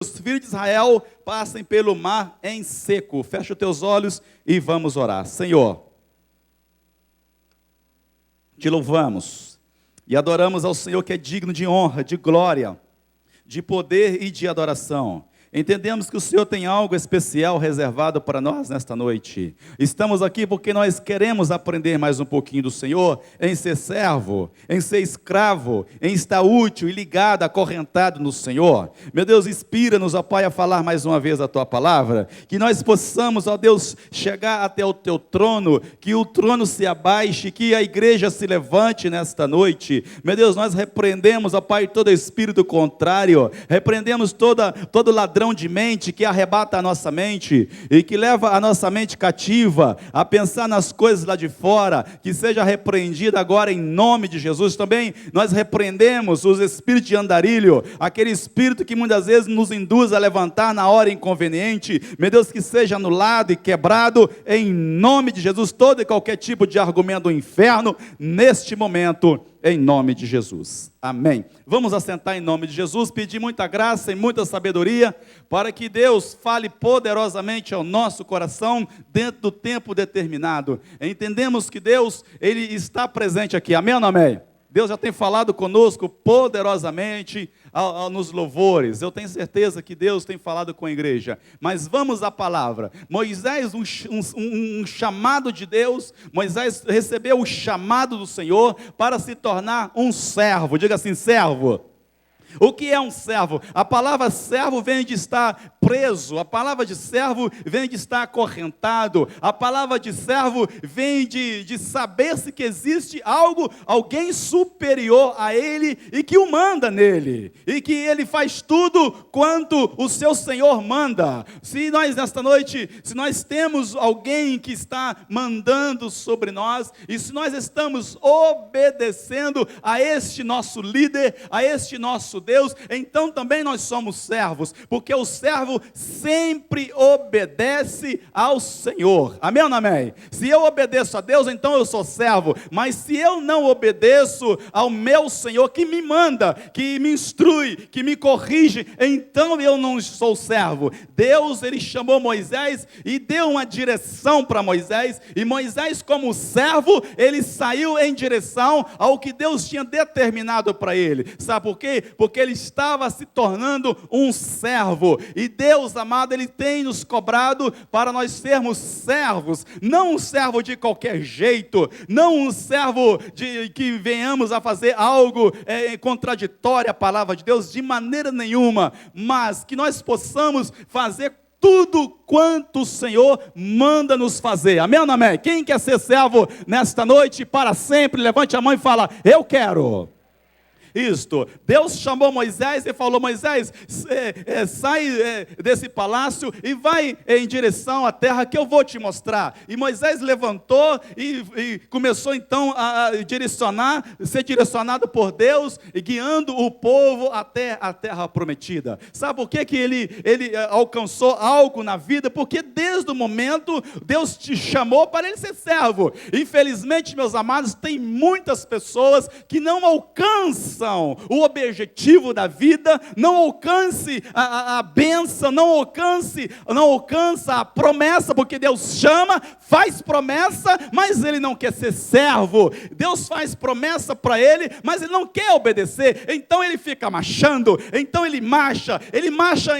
Os filhos de Israel passem pelo mar em seco. Fecha os teus olhos e vamos orar. Senhor, te louvamos e adoramos ao Senhor que é digno de honra, de glória, de poder e de adoração. Entendemos que o Senhor tem algo especial reservado para nós nesta noite. Estamos aqui porque nós queremos aprender mais um pouquinho do Senhor, em ser servo, em ser escravo, em estar útil e ligado, acorrentado no Senhor. Meu Deus, inspira-nos, ó Pai, a falar mais uma vez a Tua palavra, que nós possamos, ó Deus, chegar até o Teu trono, que o trono se abaixe, que a igreja se levante nesta noite. Meu Deus, nós repreendemos, ó Pai, todo espírito contrário, repreendemos todo ladrão de mente que arrebata a nossa mente e que leva a nossa mente cativa a pensar nas coisas lá de fora, que seja repreendida agora em nome de Jesus. Também nós repreendemos os espíritos de andarilho, aquele espírito que muitas vezes nos induz a levantar na hora inconveniente. Meu Deus, que seja anulado e quebrado em nome de Jesus, todo e qualquer tipo de argumento do inferno neste momento, em nome de Jesus, amém. Vamos assentar em nome de Jesus, pedir muita graça e muita sabedoria, para que Deus fale poderosamente ao nosso coração, dentro do tempo determinado. Entendemos que Deus, Ele está presente aqui, amém ou não amém? Deus já tem falado conosco poderosamente nos louvores. Eu tenho certeza que Deus tem falado com a igreja. Mas vamos à palavra. Moisés, um chamado de Deus. Moisés recebeu o chamado do Senhor para se tornar um servo. Diga assim, servo. O que é um servo? A palavra servo vem de estar preso, a palavra de servo vem de estar acorrentado, a palavra de servo vem de saber-se que existe alguém superior a ele e que o manda nele, e que ele faz tudo quanto o seu Senhor manda. Se nós nesta noite, se nós temos alguém que está mandando sobre nós, e se nós estamos obedecendo a este nosso líder, a este nosso Deus, então também nós somos servos, porque o servo sempre obedece ao Senhor, amém ou não amém? Se eu obedeço a Deus, então eu sou servo, mas se eu não obedeço ao meu Senhor, que me manda, que me instrui, que me corrige, então eu não sou servo. Deus, Ele chamou Moisés e deu uma direção para Moisés, e Moisés como servo, ele saiu em direção ao que Deus tinha determinado para ele. Sabe por quê? Porque ele estava se tornando um servo, e Deus amado, Ele tem nos cobrado para nós sermos servos, não um servo de qualquer jeito, não um servo de que venhamos a fazer algo contraditório à palavra de Deus, de maneira nenhuma, mas que nós possamos fazer tudo quanto o Senhor manda nos fazer, amém ou não amém? Quem quer ser servo nesta noite para sempre, levante a mão e fala, eu quero. Isto, Deus chamou Moisés e falou, Moisés, sai desse palácio e vai em direção à terra que eu vou te mostrar. E Moisés levantou e começou então a ser direcionado por Deus, guiando o povo até a terra prometida. Sabe por que ele alcançou algo na vida? Porque desde o momento Deus te chamou para ele ser servo. Infelizmente, meus amados, tem muitas pessoas que não alcançam o objetivo da vida, não alcance a bênção, não alcança a promessa, porque Deus chama, faz promessa, mas ele não quer ser servo. Deus faz promessa para ele, mas ele não quer obedecer, então ele fica marchando, então ele marcha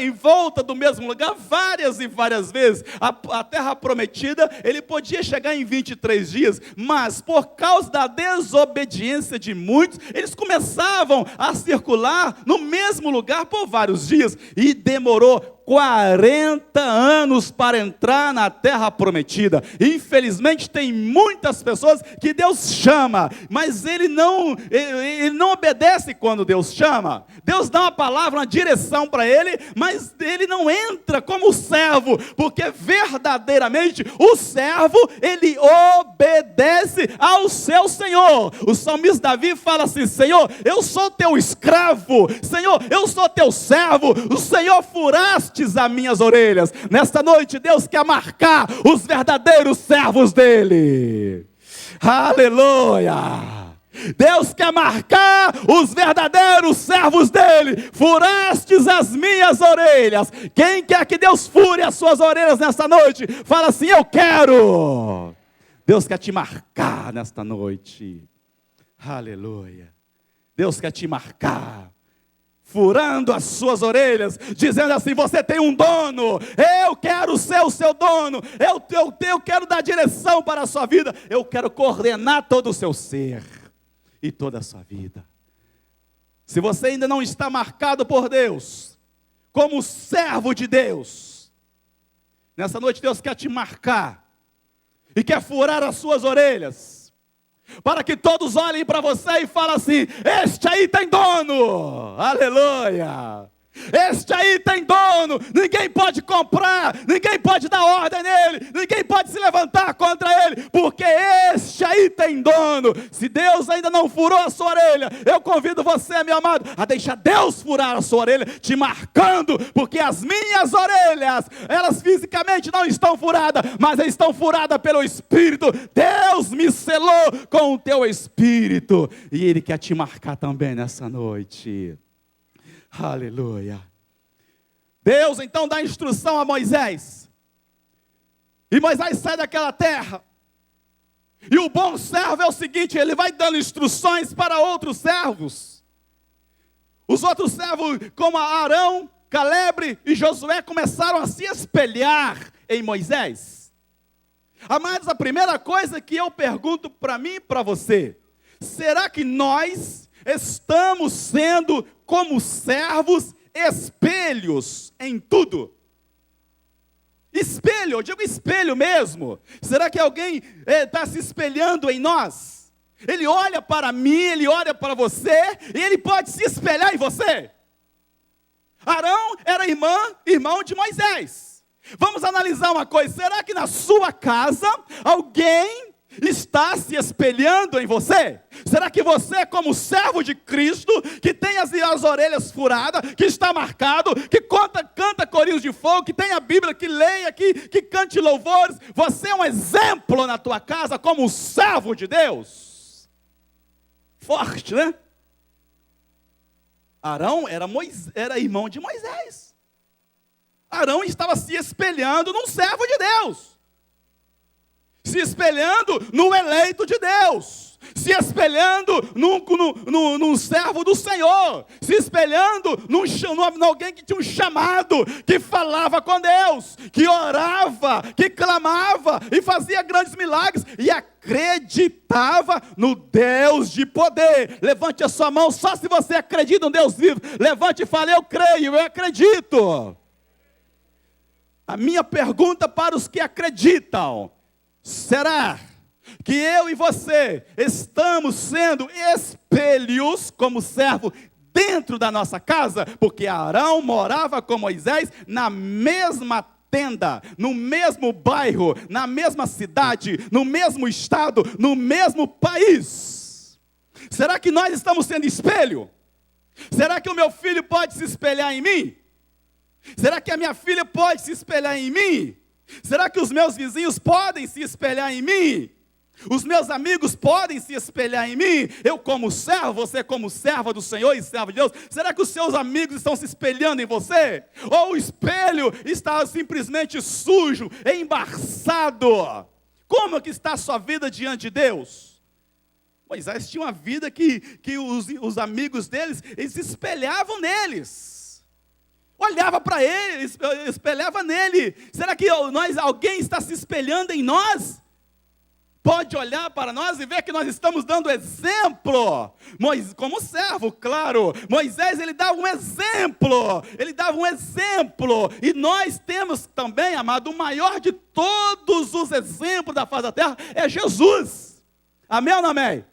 em volta do mesmo lugar várias e várias vezes. A terra prometida, ele podia chegar em 23 dias, mas por causa da desobediência de muitos, eles começaram a circular no mesmo lugar por vários dias, e demorou 40 anos para entrar na terra prometida. Infelizmente tem muitas pessoas que Deus chama, mas ele não obedece quando Deus chama. Deus dá uma palavra, uma direção para ele, mas ele não entra como servo, porque verdadeiramente o servo, ele obedece ao seu Senhor. O salmista Davi fala assim, Senhor, eu sou teu escravo, Senhor, eu sou teu servo, o Senhor furaste as minhas orelhas. Nesta noite Deus quer marcar os verdadeiros servos dele. Aleluia! Deus quer marcar os verdadeiros servos dele. Furastes as minhas orelhas. Quem quer que Deus fure as suas orelhas nesta noite? Fala assim: eu quero. Deus quer te marcar nesta noite. Aleluia. Deus quer te marcar, furando as suas orelhas, dizendo assim: você tem um dono, eu quero ser o seu dono, eu quero dar direção para a sua vida, eu quero coordenar todo o seu ser e toda a sua vida. Se você ainda não está marcado por Deus, como servo de Deus, nessa noite Deus quer te marcar, e quer furar as suas orelhas, para que todos olhem para você e falem assim: este aí tem dono, aleluia, este aí tem dono, ninguém pode comprar, ninguém pode dar ordem nele, ninguém pode se levantar contra ele, porque este aí tem dono. Se Deus ainda não furou a sua orelha, eu convido você, meu amado, a deixar Deus furar a sua orelha, te marcando, porque as minhas orelhas, elas fisicamente não estão furadas, mas estão furadas pelo Espírito. Deus me selou com o teu Espírito, e Ele quer te marcar também nessa noite. Aleluia. Deus então dá instrução a Moisés, e Moisés sai daquela terra, e o bom servo é o seguinte: ele vai dando instruções para outros servos. Os outros servos, como Arão, Caleb e Josué, começaram a se espelhar em Moisés. Amados, a primeira coisa que eu pergunto para mim e para você: será que nós estamos sendo, como servos, espelhos em tudo? Espelho, eu digo espelho mesmo. Será que alguém está se espelhando em nós? Ele olha para mim, ele olha para você, e ele pode se espelhar em você. Arão era irmão de Moisés. Vamos analisar uma coisa: será que na sua casa alguém está se espelhando em você? Será que você, como servo de Cristo, que tem as orelhas furadas, que está marcado, que canta corinhos de fogo, que tem a Bíblia, que leia, que cante louvores, você é um exemplo na tua casa como um servo de Deus? Forte, né? Arão era irmão de Moisés. Arão estava se espelhando num servo de Deus, se espelhando no eleito de Deus, se espelhando num servo do Senhor, se espelhando num alguém que tinha um chamado, que falava com Deus, que orava, que clamava e fazia grandes milagres e acreditava no Deus de poder. Levante a sua mão só se você acredita no Deus vivo. Levante e fale: eu creio, eu acredito. A minha pergunta para os que acreditam: será que eu e você estamos sendo espelhos como servo dentro da nossa casa? Porque Arão morava com Moisés na mesma tenda, no mesmo bairro, na mesma cidade, no mesmo estado, no mesmo país. Será que nós estamos sendo espelho? Será que o meu filho pode se espelhar em mim? Será que a minha filha pode se espelhar em mim? Será que os meus vizinhos podem se espelhar em mim? Os meus amigos podem se espelhar em mim? Eu como servo, você como serva do Senhor e servo de Deus, será que os seus amigos estão se espelhando em você? Ou o espelho está simplesmente sujo, embaçado? Como que está a sua vida diante de Deus? Moisés tinha uma vida que os amigos deles, eles se espelhavam neles. Olhava para ele, espelhava nele. Será que alguém está se espelhando em nós? Pode olhar para nós e ver que nós estamos dando exemplo. Como servo, claro. Moisés, ele dava um exemplo. E nós temos também, amado, o maior de todos os exemplos da face da terra é Jesus. Amém ou não amém?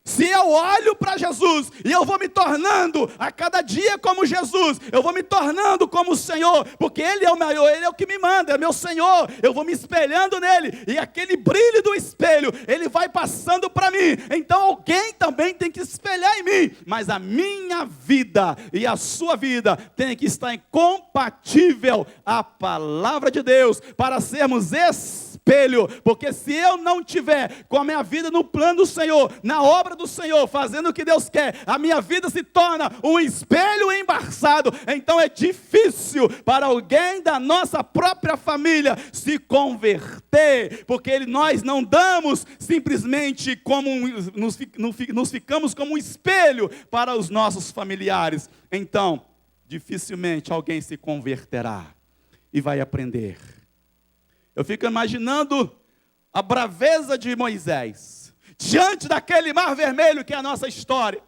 Se eu olho para Jesus e eu vou me tornando a cada dia como Jesus, eu vou me tornando como o Senhor, porque Ele é o maior, Ele é o que me manda, é meu Senhor, eu vou me espelhando nele, e aquele brilho do espelho, ele vai passando para mim. Então alguém também tem que se espelhar em mim, mas a minha vida e a sua vida tem que estar compatível à palavra de Deus, para sermos espelhos espelho, porque se eu não tiver com a minha vida no plano do Senhor, na obra do Senhor, fazendo o que Deus quer, a minha vida se torna um espelho embaçado. Então é difícil para alguém da nossa própria família se converter, porque nós não damos simplesmente como nos ficamos como um espelho para os nossos familiares. Então, dificilmente alguém se converterá e vai aprender. Eu fico imaginando a braveza de Moisés, diante daquele mar vermelho que é a nossa história.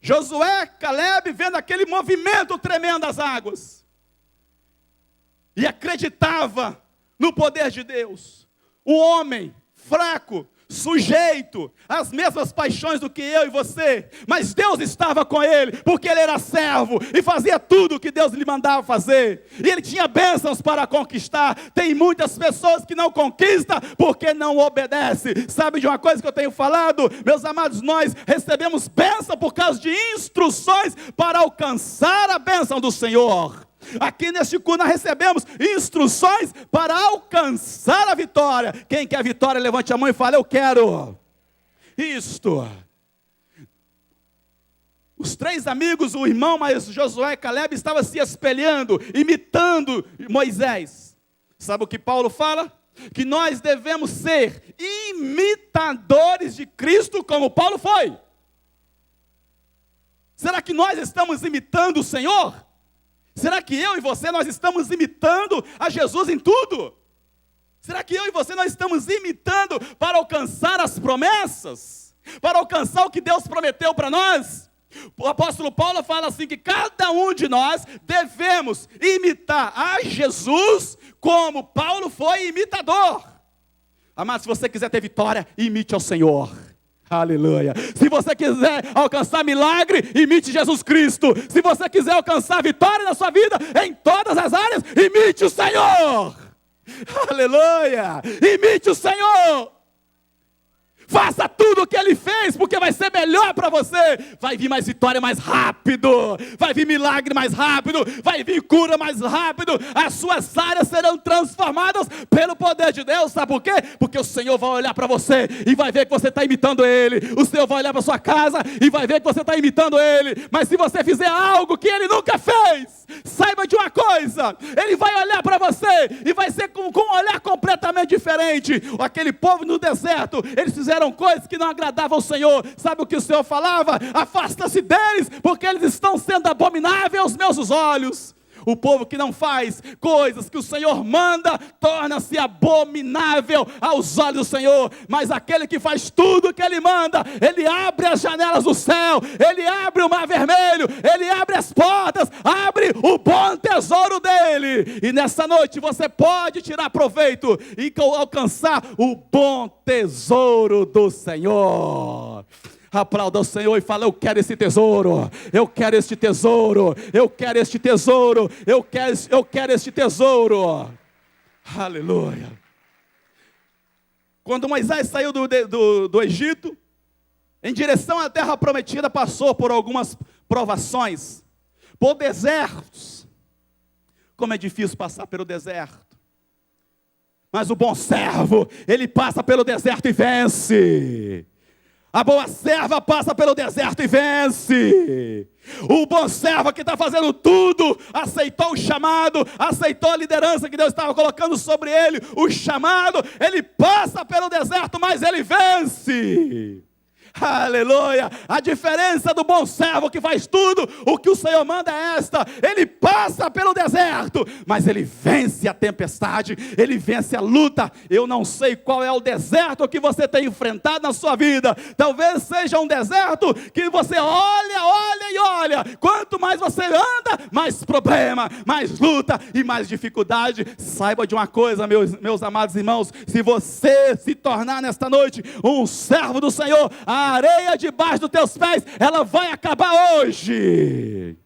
Josué, Caleb, vendo aquele movimento tremendo das águas, e acreditava no poder de Deus. O homem fraco, sujeito às mesmas paixões do que eu e você, mas Deus estava com ele, porque ele era servo e fazia tudo o que Deus lhe mandava fazer, e ele tinha bênçãos para conquistar. Tem muitas pessoas que não conquistam porque não obedecem. Sabe de uma coisa que eu tenho falado, meus amados? Nós recebemos bênção por causa de instruções para alcançar a bênção do Senhor. Aqui neste culto nós recebemos instruções para alcançar a vitória. Quem quer vitória, levante a mão e fale: eu quero isto. Os três amigos, o irmão mais Josué e Caleb, estavam se espelhando, imitando Moisés. Sabe o que Paulo fala? Que nós devemos ser imitadores de Cristo como Paulo foi. Será que nós estamos imitando o Senhor? Será que eu e você, nós estamos imitando a Jesus em tudo? Será que eu e você, nós estamos imitando para alcançar as promessas? Para alcançar o que Deus prometeu para nós? O apóstolo Paulo fala assim, que cada um de nós devemos imitar a Jesus como Paulo foi imitador. Amado, se você quiser ter vitória, imite ao Senhor. Aleluia. Se você quiser alcançar milagre, imite Jesus Cristo. Se você quiser alcançar vitória na sua vida, em todas as áreas, imite o Senhor. Aleluia. Imite o Senhor. Faça tudo o que Ele fez, porque vai ser melhor para você. Vai vir mais vitória mais rápido, vai vir milagre mais rápido, vai vir cura mais rápido. As suas áreas serão transformadas pelo poder de Deus. Sabe por quê? Porque o Senhor vai olhar para você e vai ver que você está imitando Ele. O Senhor vai olhar para sua casa e vai ver que você está imitando Ele. Mas se você fizer algo que Ele nunca fez, saiba de uma coisa: Ele vai olhar para você e vai ser com um olhar completamente diferente. Aquele povo no deserto, eles fizeram coisas que não agradavam ao Senhor. Sabe o que o Senhor falava? Afasta-se deles, porque eles estão sendo abomináveis aos meus olhos. O povo que não faz coisas que o Senhor manda, torna-se abominável aos olhos do Senhor. Mas aquele que faz tudo o que Ele manda, Ele abre as janelas do céu, Ele abre o mar vermelho, Ele abre as portas, abre o bom tesouro dEle. E nessa noite você pode tirar proveito e alcançar o bom tesouro do Senhor. Aplauda o Senhor e fala: eu quero esse tesouro, eu quero este tesouro, eu quero este tesouro, eu quero este tesouro. Aleluia. Quando Moisés saiu do Egito, em direção à terra prometida, passou por algumas provações, por desertos. Como é difícil passar pelo deserto. Mas o bom servo, ele passa pelo deserto e vence. A boa serva passa pelo deserto e vence. O bom servo que está fazendo tudo, aceitou o chamado, aceitou a liderança que Deus estava colocando sobre ele, o chamado, ele passa pelo deserto, mas ele vence. Aleluia. A diferença do bom servo que faz tudo o que o Senhor manda é esta: ele passa pelo deserto, mas ele vence a tempestade, ele vence a luta. Eu não sei qual é o deserto que você tem enfrentado na sua vida. Talvez seja um deserto que você olha e olha. Quanto mais você anda, mais problema, mais luta e mais dificuldade. Saiba de uma coisa, meus amados irmãos: se você se tornar nesta noite um servo do Senhor, a areia debaixo dos teus pés, ela vai acabar hoje.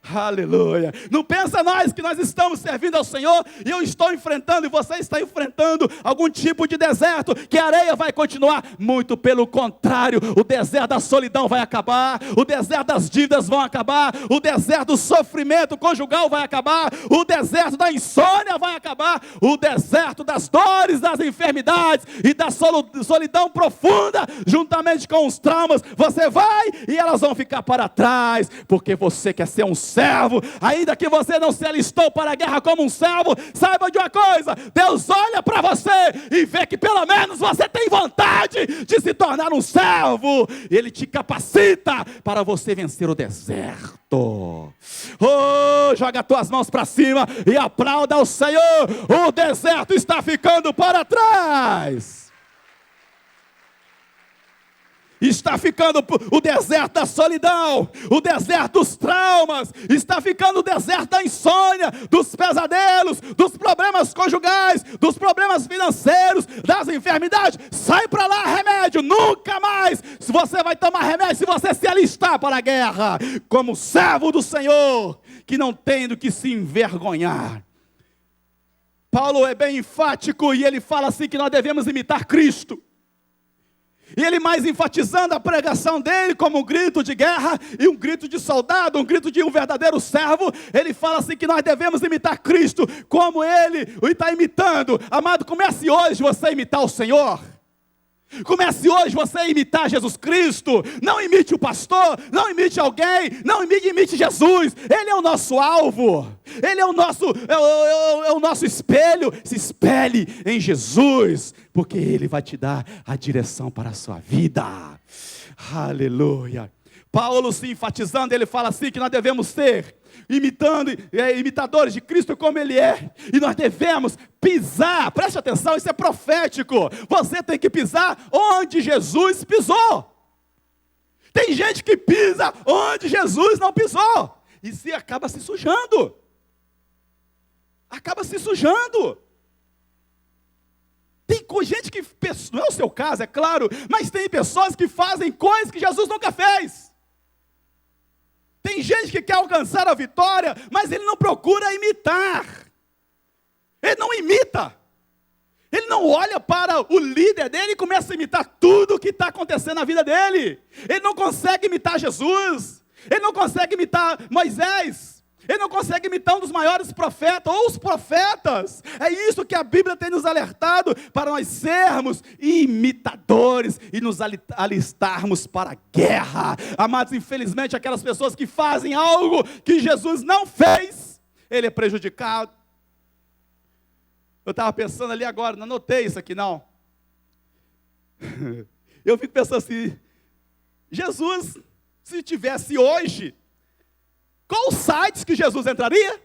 Aleluia. Não pensa nós que nós estamos servindo ao Senhor e eu estou enfrentando e você está enfrentando algum tipo de deserto, que a areia vai continuar. Muito pelo contrário, o deserto da solidão vai acabar, o deserto das dívidas vão acabar, o deserto do sofrimento conjugal vai acabar, o deserto da insônia vai acabar, o deserto das dores, das enfermidades e da solidão profunda, juntamente com os traumas, você vai e elas vão ficar para trás, porque você quer ser um servo, ainda que você não se alistou para a guerra como um servo. Saiba de uma coisa, Deus olha para você e vê que pelo menos você tem vontade de se tornar um servo, Ele te capacita para você vencer o deserto. Oh, joga as tuas mãos para cima e aplauda ao Senhor. O deserto está ficando para trás. Está ficando o deserto da solidão, o deserto dos traumas, está ficando o deserto da insônia, dos pesadelos, dos problemas conjugais, dos problemas financeiros, das enfermidades. Sai para lá, remédio, nunca mais. Se você vai tomar remédio, se você se alistar para a guerra, como servo do Senhor, que não tem do que se envergonhar. Paulo é bem enfático e ele fala assim que nós devemos imitar Cristo. E ele mais enfatizando a pregação dele como um grito de guerra e um grito de soldado, um grito de um verdadeiro servo. Ele fala assim que nós devemos imitar Cristo como Ele o está imitando. Amado, comece hoje você a imitar o Senhor. Comece hoje você a imitar Jesus Cristo. Não imite o pastor, não imite alguém, não imite Jesus. Ele é o nosso alvo, Ele é o nosso espelho. Se espelhe em Jesus, porque Ele vai te dar a direção para a sua vida. Aleluia. Paulo se enfatizando, ele fala assim que nós devemos ser imitadores de Cristo como Ele é, e nós devemos pisar, preste atenção, isso é profético, você tem que pisar onde Jesus pisou. Tem gente que pisa onde Jesus não pisou, e se acaba se sujando, Tem gente que, não é o seu caso, é claro, mas tem pessoas que fazem coisas que Jesus nunca fez. Tem gente que quer alcançar a vitória, mas ele não procura imitar. Ele não imita. Ele não olha para o líder dele e começa a imitar tudo o que está acontecendo na vida dele. Ele não consegue imitar Jesus. Ele não consegue imitar Moisés. Ele não consegue imitar um dos maiores profetas, ou os profetas. É isso que a Bíblia tem nos alertado, para nós sermos imitadores e nos alistarmos para a guerra. Amados, infelizmente, aquelas pessoas que fazem algo que Jesus não fez, ele é prejudicado. Eu estava pensando ali agora, não anotei isso aqui não. Eu fico pensando assim, Jesus, se tivesse hoje, qual os sites que Jesus entraria?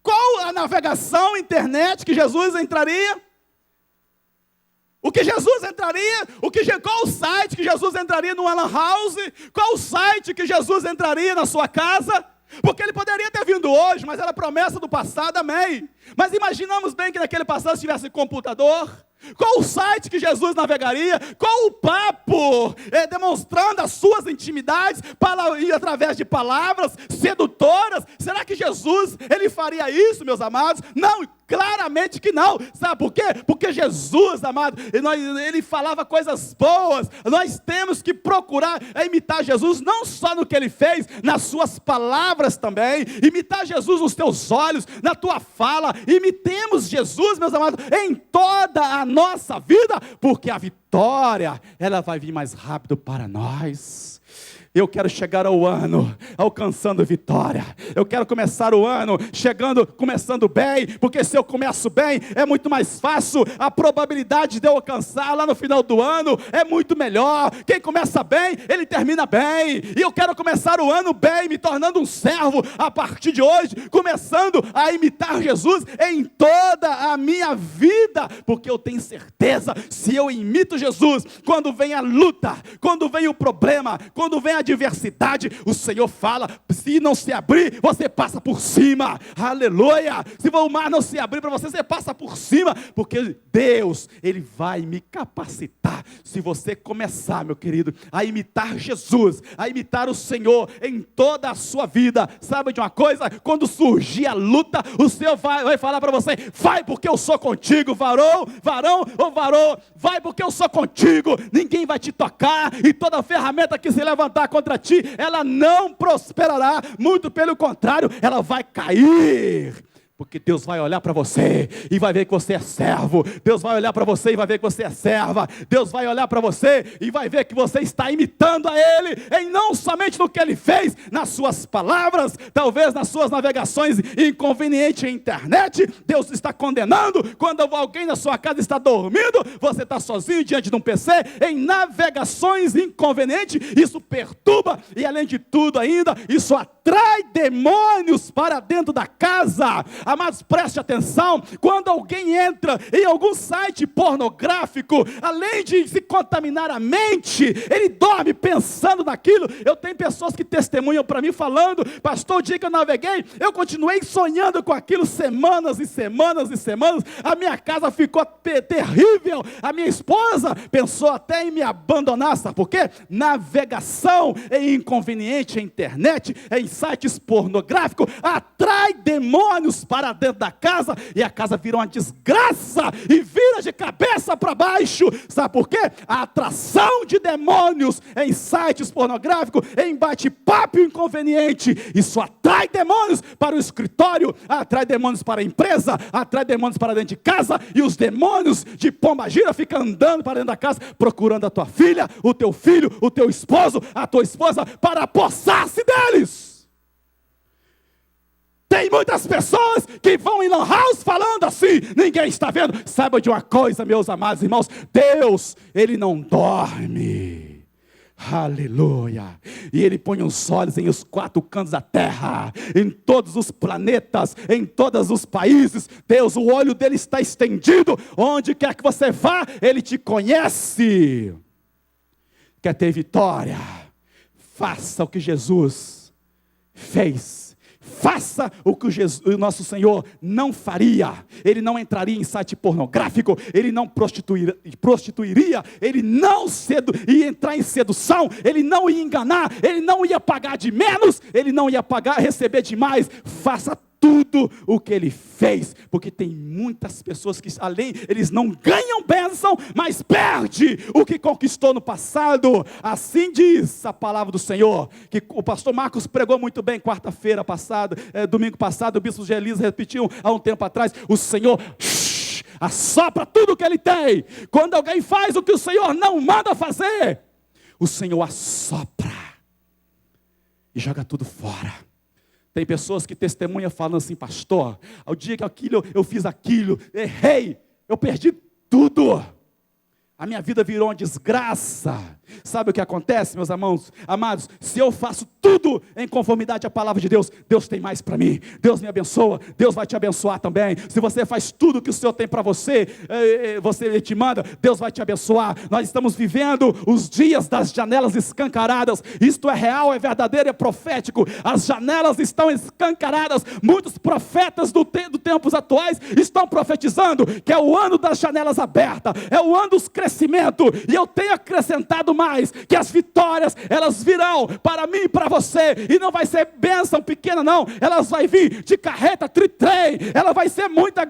Qual a navegação, internet que Jesus entraria? O que Jesus entraria? Qual o site que Jesus entraria no Lan House? Qual o site que Jesus entraria na sua casa? Porque ele poderia ter vindo hoje, mas era promessa do passado, amém. Mas imaginamos bem que naquele passado tivesse computador. Qual o site que Jesus navegaria? Qual o papo demonstrando as suas intimidades através de palavras sedutoras? Será que Jesus, ele faria isso, meus amados? Não, claramente que não. Sabe por quê? Porque Jesus, amado, ele falava coisas boas. Nós temos que procurar imitar Jesus, não só no que ele fez, nas suas palavras também. Imitar Jesus nos teus olhos, na tua fala. Imitemos Jesus, meus amados, em toda a nossa vida, porque a vitória, ela vai vir mais rápido para nós. Eu quero chegar ao ano alcançando vitória. Eu quero começar o ano começando bem, porque se eu começo bem, é muito mais fácil. A probabilidade de eu alcançar lá no final do ano é muito melhor. Quem começa bem, ele termina bem. E eu quero começar o ano bem, me tornando um servo a partir de hoje, começando a imitar Jesus em toda a minha vida, porque eu tenho certeza, se eu imito Jesus, quando vem a luta, quando vem o problema, quando vem a adversidade, o Senhor fala, se não se abrir, você passa por cima. Aleluia! Se o mar não se abrir para você, você passa por cima, porque Deus, Ele vai me capacitar. Se você começar, meu querido, a imitar Jesus, a imitar o Senhor em toda a sua vida, sabe de uma coisa? Quando surgir a luta, o Senhor vai falar para você, vai porque eu sou contigo, varão ou varô, vai porque eu sou contigo, ninguém vai te tocar, e toda ferramenta que se levantar contra ti, ela não prosperará, muito pelo contrário, ela vai cair. Porque Deus vai olhar para você e vai ver que você é servo. Deus vai olhar para você e vai ver que você é serva. Deus vai olhar para você e vai ver que você está imitando a Ele, em não somente no que Ele fez, nas suas palavras, talvez nas suas navegações inconvenientes em internet. Deus está condenando quando alguém na sua casa está dormindo, você está sozinho diante de um PC, em navegações inconvenientes. Isso perturba e, além de tudo ainda, isso atrai demônios para dentro da casa. Amados, preste atenção, quando alguém entra em algum site pornográfico, além de se contaminar a mente, ele dorme pensando naquilo. Eu tenho pessoas que testemunham para mim falando, pastor, o dia que eu naveguei, eu continuei sonhando com aquilo semanas e semanas e semanas, a minha casa ficou terrível, a minha esposa pensou até em me abandonar, sabe por quê? Navegação é inconveniente, a internet, em sites pornográficos, atrai demônios para dentro da casa, e a casa vira uma desgraça, e vira de cabeça para baixo. Sabe por quê? A atração de demônios em sites pornográficos, em bate-papo inconveniente, isso atrai demônios para o escritório, atrai demônios para a empresa, atrai demônios para dentro de casa, e os demônios de pombagira ficam andando para dentro da casa, procurando a tua filha, o teu filho, o teu esposo, a tua esposa, para apossar-se deles. Tem muitas pessoas que vão em lan house falando assim, ninguém está vendo. Saiba de uma coisa, meus amados irmãos, Deus, Ele não dorme. Aleluia. E Ele põe os olhos em os 4 cantos da terra, em todos os planetas, em todos os países. Deus, o olho dele está estendido, onde quer que você vá, Ele te conhece. Quer ter vitória? Faça o que Jesus fez. Faça o que o nosso Senhor não faria. Ele não entraria em site pornográfico, Ele não prostituiria, Ele não ia entrar em sedução, Ele não ia enganar, Ele não ia pagar de menos, Ele não ia receber demais. Faça tudo o que Ele fez, porque tem muitas pessoas que eles não ganham bênção, mas perde o que conquistou no passado. Assim diz a palavra do Senhor, que o pastor Marcos pregou muito bem quarta-feira passada, domingo passado, o bispo Gelisa repetiu há um tempo atrás, o Senhor assopra tudo o que Ele tem. Quando alguém faz o que o Senhor não manda fazer, o Senhor assopra e joga tudo fora. Tem pessoas que testemunham falando assim, pastor, ao dia que eu fiz aquilo, errei, eu perdi tudo. A minha vida virou uma desgraça. Sabe o que acontece, meus irmãos, amados? Se eu faço tudo em conformidade à palavra de Deus, Deus tem mais para mim. Deus me abençoa, Deus vai te abençoar também. Se você faz tudo que o Senhor tem para você, Ele te manda, Deus vai te abençoar. Nós estamos vivendo os dias das janelas escancaradas. Isto é real, é verdadeiro, é profético. As janelas estão escancaradas. Muitos profetas dos tempos atuais estão profetizando que é o ano das janelas abertas, é o ano dos crescimentos. E eu tenho acrescentado mais, que as vitórias, elas virão para mim e para você, e não vai ser bênção pequena não, elas vão vir de carreta, tritrem, ela vai ser muito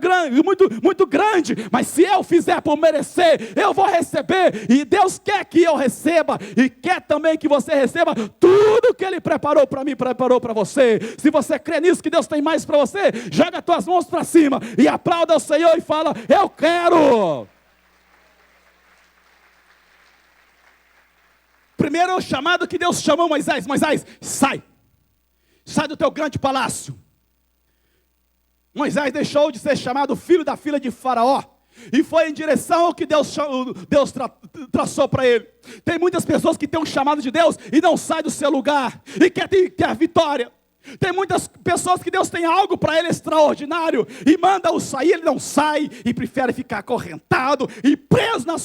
grande, mas se eu fizer por merecer, eu vou receber, e Deus quer que eu receba, e quer também que você receba tudo que Ele preparou para mim, preparou para você. Se você crê nisso, que Deus tem mais para você, joga as tuas mãos para cima, e aplauda o Senhor e fala, eu quero. Primeiro chamado que Deus chamou Moisés, Moisés, sai do teu grande palácio. Moisés deixou de ser chamado filho da filha de Faraó, e foi em direção ao que Deus traçou para ele. Tem muitas pessoas que têm um chamado de Deus, e não saem do seu lugar, e quer ter a vitória. Tem muitas pessoas que Deus tem algo para ele extraordinário e manda-o sair, ele não sai e prefere ficar acorrentado e preso na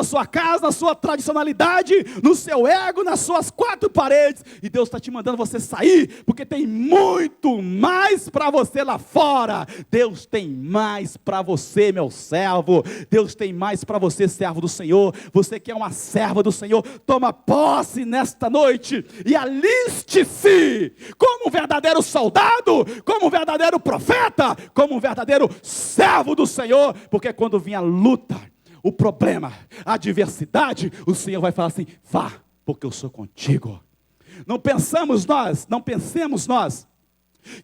sua casa, na sua tradicionalidade, no seu ego, nas suas quatro paredes. E Deus está te mandando você sair, porque tem muito mais para você lá fora. Deus tem mais para você, meu servo. Deus tem mais para você, servo do Senhor. Você que é uma serva do Senhor, toma posse nesta noite e aliste-se como um verdadeiro soldado, como um verdadeiro profeta, como um verdadeiro servo do Senhor, porque quando vir a luta, o problema, a adversidade, o Senhor vai falar assim: vá, porque eu sou contigo. Não pensemos nós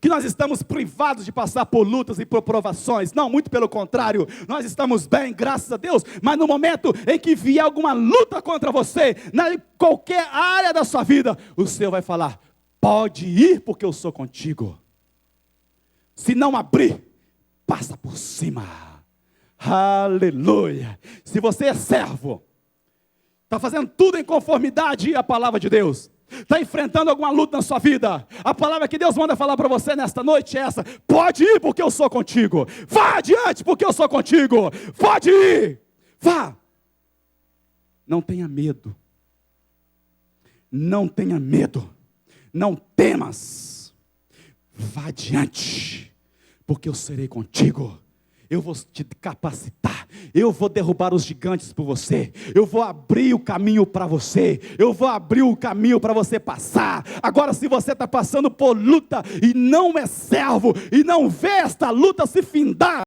que nós estamos privados de passar por lutas e por provações. Não, muito pelo contrário, nós estamos bem, graças a Deus. Mas no momento em que vier alguma luta contra você, em qualquer área da sua vida, o Senhor vai falar: pode ir, porque eu sou contigo. Se não abrir, passa por cima. Aleluia. Se você é servo, está fazendo tudo em conformidade à palavra de Deus, está enfrentando alguma luta na sua vida, a palavra que Deus manda falar para você nesta noite é essa: pode ir, porque eu sou contigo. Vá adiante, porque eu sou contigo. Pode ir, vá. Não tenha medo. Não tenha medo. Não temas, vá adiante, porque eu serei contigo. Eu vou te capacitar, eu vou derrubar os gigantes por você, eu vou abrir o caminho para você, eu vou abrir o caminho para você passar. Agora, se você está passando por luta e não é servo, e não vê esta luta se findar,